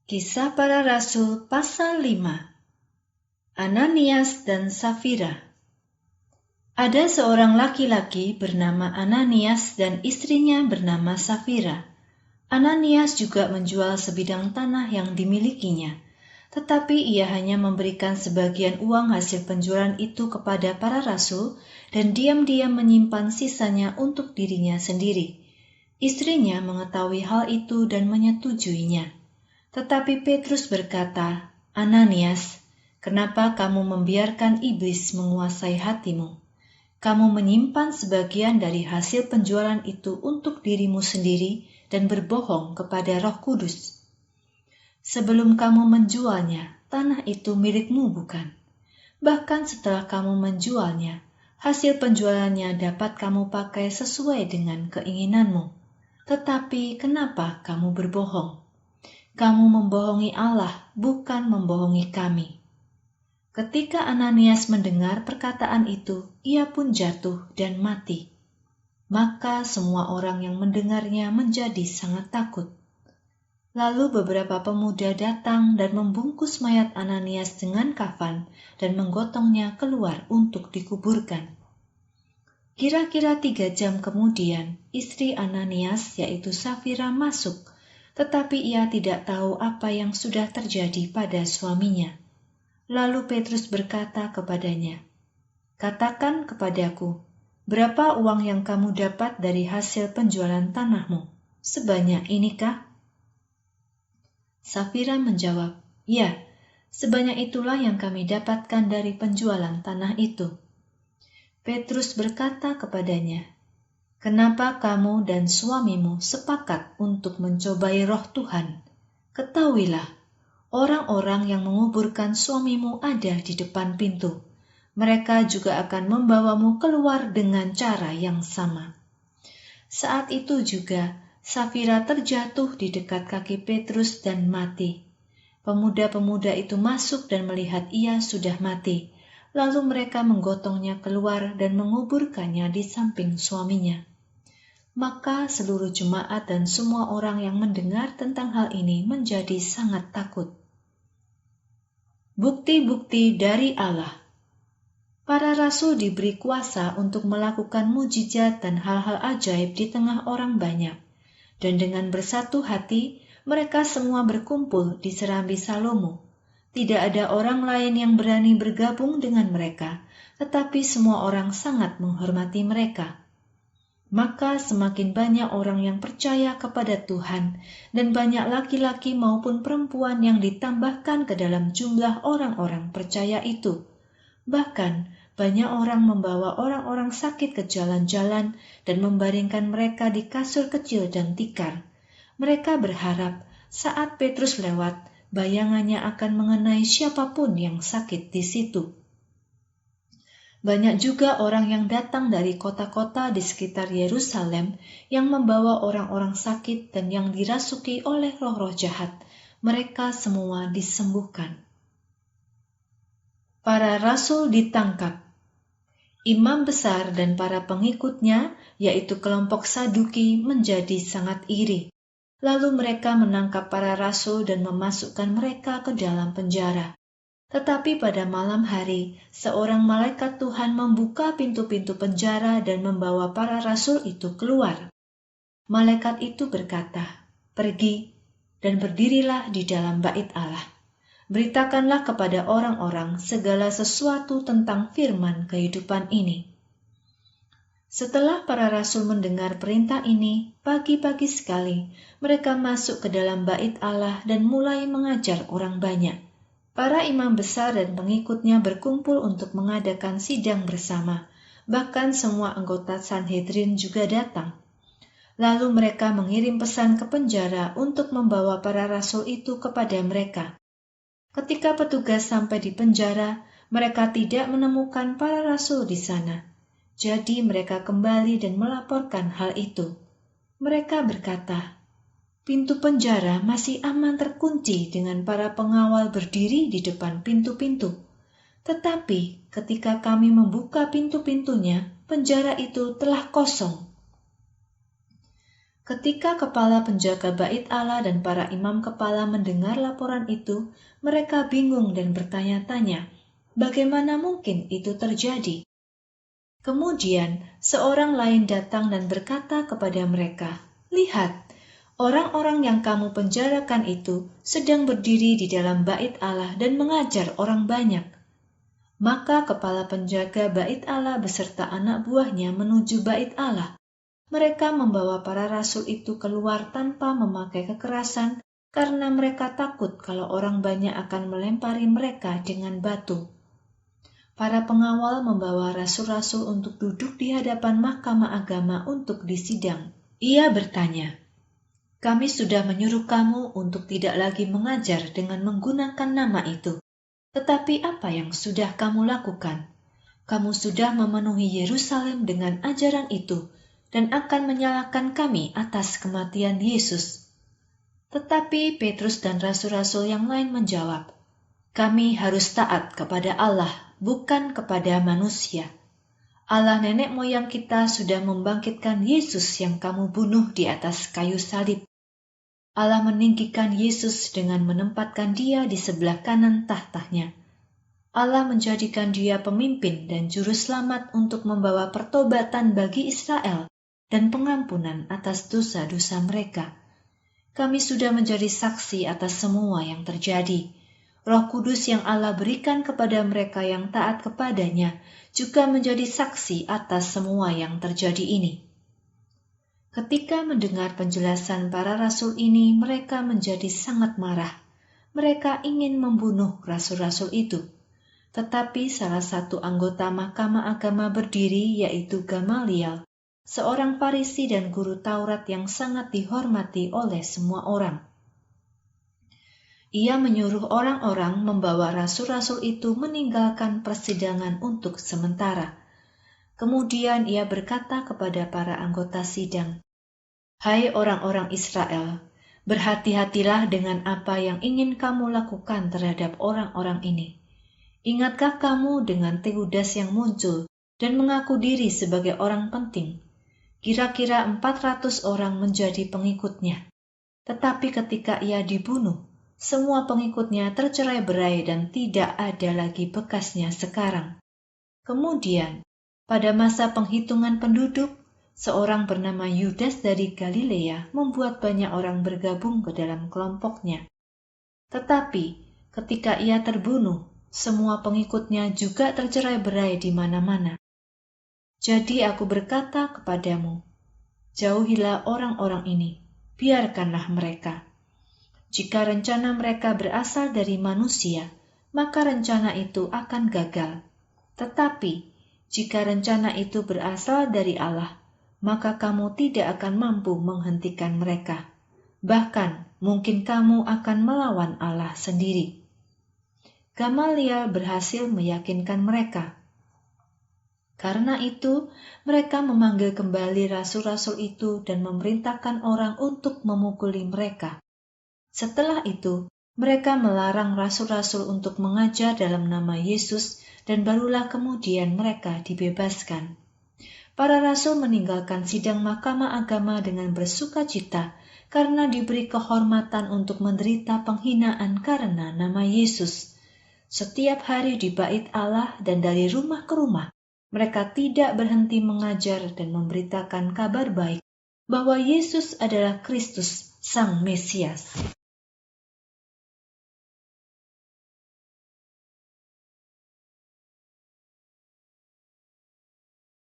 Kisah Para Rasul pasal 5. Ananias dan Safira. Ada seorang laki-laki bernama Ananias dan istrinya bernama Safira. Ananias juga menjual sebidang tanah yang dimilikinya, tetapi ia hanya memberikan sebagian uang hasil penjualan itu kepada para rasul dan diam-diam menyimpan sisanya untuk dirinya sendiri. Istrinya mengetahui hal itu dan menyetujuinya. Tetapi Petrus berkata, "Ananias, kenapa kamu membiarkan iblis menguasai hatimu? Kamu menyimpan sebagian dari hasil penjualan itu untuk dirimu sendiri dan berbohong kepada Roh Kudus. Sebelum kamu menjualnya, tanah itu milikmu bukan? Bahkan setelah kamu menjualnya, hasil penjualannya dapat kamu pakai sesuai dengan keinginanmu. Tetapi kenapa kamu berbohong? Kamu membohongi Allah, bukan membohongi kami." Ketika Ananias mendengar perkataan itu, ia pun jatuh dan mati. Maka semua orang yang mendengarnya menjadi sangat takut. Lalu beberapa pemuda datang dan membungkus mayat Ananias dengan kafan dan menggotongnya keluar untuk dikuburkan. Kira-kira 3 jam kemudian, istri Ananias yaitu Safira masuk, tetapi ia tidak tahu apa yang sudah terjadi pada suaminya. Lalu Petrus berkata kepadanya, "Katakan kepadaku, berapa uang yang kamu dapat dari hasil penjualan tanahmu? Sebanyak inikah?" Safira menjawab, "Ya, sebanyak itulah yang kami dapatkan dari penjualan tanah itu." Petrus berkata kepadanya, "Kenapa kamu dan suamimu sepakat untuk mencobai Roh Tuhan? Ketahuilah, orang-orang yang menguburkan suamimu ada di depan pintu. Mereka juga akan membawamu keluar dengan cara yang sama." Saat itu juga, Safira terjatuh di dekat kaki Petrus dan mati. Pemuda-pemuda itu masuk dan melihat ia sudah mati. Lalu mereka menggotongnya keluar dan menguburkannya di samping suaminya. Maka seluruh jemaat dan semua orang yang mendengar tentang hal ini menjadi sangat takut. Bukti-bukti dari Allah. Para rasul diberi kuasa untuk melakukan mujizat dan hal-hal ajaib di tengah orang banyak. Dan dengan bersatu hati, mereka semua berkumpul di serambi Salomo. Tidak ada orang lain yang berani bergabung dengan mereka, tetapi semua orang sangat menghormati mereka. Maka semakin banyak orang yang percaya kepada Tuhan, dan banyak laki-laki maupun perempuan yang ditambahkan ke dalam jumlah orang-orang percaya itu. Bahkan banyak orang membawa orang-orang sakit ke jalan-jalan dan membaringkan mereka di kasur kecil dan tikar. Mereka berharap saat Petrus lewat, bayangannya akan mengenai siapapun yang sakit di situ. Banyak juga orang yang datang dari kota-kota di sekitar Yerusalem yang membawa orang-orang sakit dan yang dirasuki oleh roh-roh jahat. Mereka semua disembuhkan. Para rasul ditangkap. Imam besar dan para pengikutnya, yaitu kelompok Saduki, menjadi sangat iri. Lalu mereka menangkap para rasul dan memasukkan mereka ke dalam penjara. Tetapi pada malam hari, seorang malaikat Tuhan membuka pintu-pintu penjara dan membawa para rasul itu keluar. Malaikat itu berkata, "Pergi dan berdirilah di dalam bait Allah. Beritakanlah kepada orang-orang segala sesuatu tentang firman kehidupan ini." Setelah para rasul mendengar perintah ini, pagi-pagi sekali mereka masuk ke dalam bait Allah dan mulai mengajar orang banyak. Para imam besar dan pengikutnya berkumpul untuk mengadakan sidang bersama. Bahkan semua anggota Sanhedrin juga datang. Lalu mereka mengirim pesan ke penjara untuk membawa para rasul itu kepada mereka. Ketika petugas sampai di penjara, mereka tidak menemukan para rasul di sana. Jadi mereka kembali dan melaporkan hal itu. Mereka berkata, "Pintu penjara masih aman terkunci dengan para pengawal berdiri di depan pintu-pintu. Tetapi ketika kami membuka pintu-pintunya, penjara itu telah kosong." Ketika kepala penjaga bait Allah dan para imam kepala mendengar laporan itu, mereka bingung dan bertanya-tanya, bagaimana mungkin itu terjadi? Kemudian seorang lain datang dan berkata kepada mereka, "Lihat, orang-orang yang kamu penjarakan itu sedang berdiri di dalam bait Allah dan mengajar orang banyak." Maka kepala penjaga bait Allah beserta anak buahnya menuju bait Allah. Mereka membawa para rasul itu keluar tanpa memakai kekerasan karena mereka takut kalau orang banyak akan melempari mereka dengan batu. Para pengawal membawa rasul-rasul untuk duduk di hadapan mahkamah agama untuk disidang. Ia bertanya, "Kami sudah menyuruh kamu untuk tidak lagi mengajar dengan menggunakan nama itu. Tetapi apa yang sudah kamu lakukan? Kamu sudah memenuhi Yerusalem dengan ajaran itu dan akan menyalahkan kami atas kematian Yesus." Tetapi Petrus dan rasul-rasul yang lain menjawab, "Kami harus taat kepada Allah, bukan kepada manusia. Allah nenek moyang kita sudah membangkitkan Yesus yang kamu bunuh di atas kayu salib. Allah meninggikan Yesus dengan menempatkan dia di sebelah kanan tahtanya. Allah menjadikan dia pemimpin dan juru selamat untuk membawa pertobatan bagi Israel dan pengampunan atas dosa-dosa mereka. Kami sudah menjadi saksi atas semua yang terjadi. Roh Kudus yang Allah berikan kepada mereka yang taat kepadanya juga menjadi saksi atas semua yang terjadi ini." Ketika mendengar penjelasan para rasul ini, mereka menjadi sangat marah. Mereka ingin membunuh rasul-rasul itu. Tetapi salah satu anggota mahkamah agama berdiri, yaitu Gamaliel, seorang Farisi dan guru Taurat yang sangat dihormati oleh semua orang. Ia menyuruh orang-orang membawa rasul-rasul itu meninggalkan persidangan untuk sementara. Kemudian ia berkata kepada para anggota sidang, "Hai orang-orang Israel, berhati-hatilah dengan apa yang ingin kamu lakukan terhadap orang-orang ini. Ingatkah kamu dengan Teudas yang muncul dan mengaku diri sebagai orang penting? Kira-kira 400 orang menjadi pengikutnya. Tetapi ketika ia dibunuh, semua pengikutnya tercerai-berai dan tidak ada lagi bekasnya sekarang. Kemudian, pada masa penghitungan penduduk, seorang bernama Yudas dari Galilea membuat banyak orang bergabung ke dalam kelompoknya. Tetapi ketika ia terbunuh, semua pengikutnya juga tercerai-berai di mana-mana. Jadi aku berkata kepadamu, jauhilah orang-orang ini, biarkanlah mereka. Jika rencana mereka berasal dari manusia, maka rencana itu akan gagal. Tetapi jika rencana itu berasal dari Allah, maka kamu tidak akan mampu menghentikan mereka. Bahkan mungkin kamu akan melawan Allah sendiri. Gamaliel berhasil meyakinkan mereka. Karena itu, mereka memanggil kembali rasul-rasul itu dan memerintahkan orang untuk memukuli mereka. Setelah itu, mereka melarang rasul-rasul untuk mengajar dalam nama Yesus dan barulah kemudian mereka dibebaskan. Para rasul meninggalkan sidang mahkamah agama dengan bersukacita karena diberi kehormatan untuk menderita penghinaan karena nama Yesus. Setiap hari di bait Allah dan dari rumah ke rumah, mereka tidak berhenti mengajar dan memberitakan kabar baik bahwa Yesus adalah Kristus, Sang Mesias.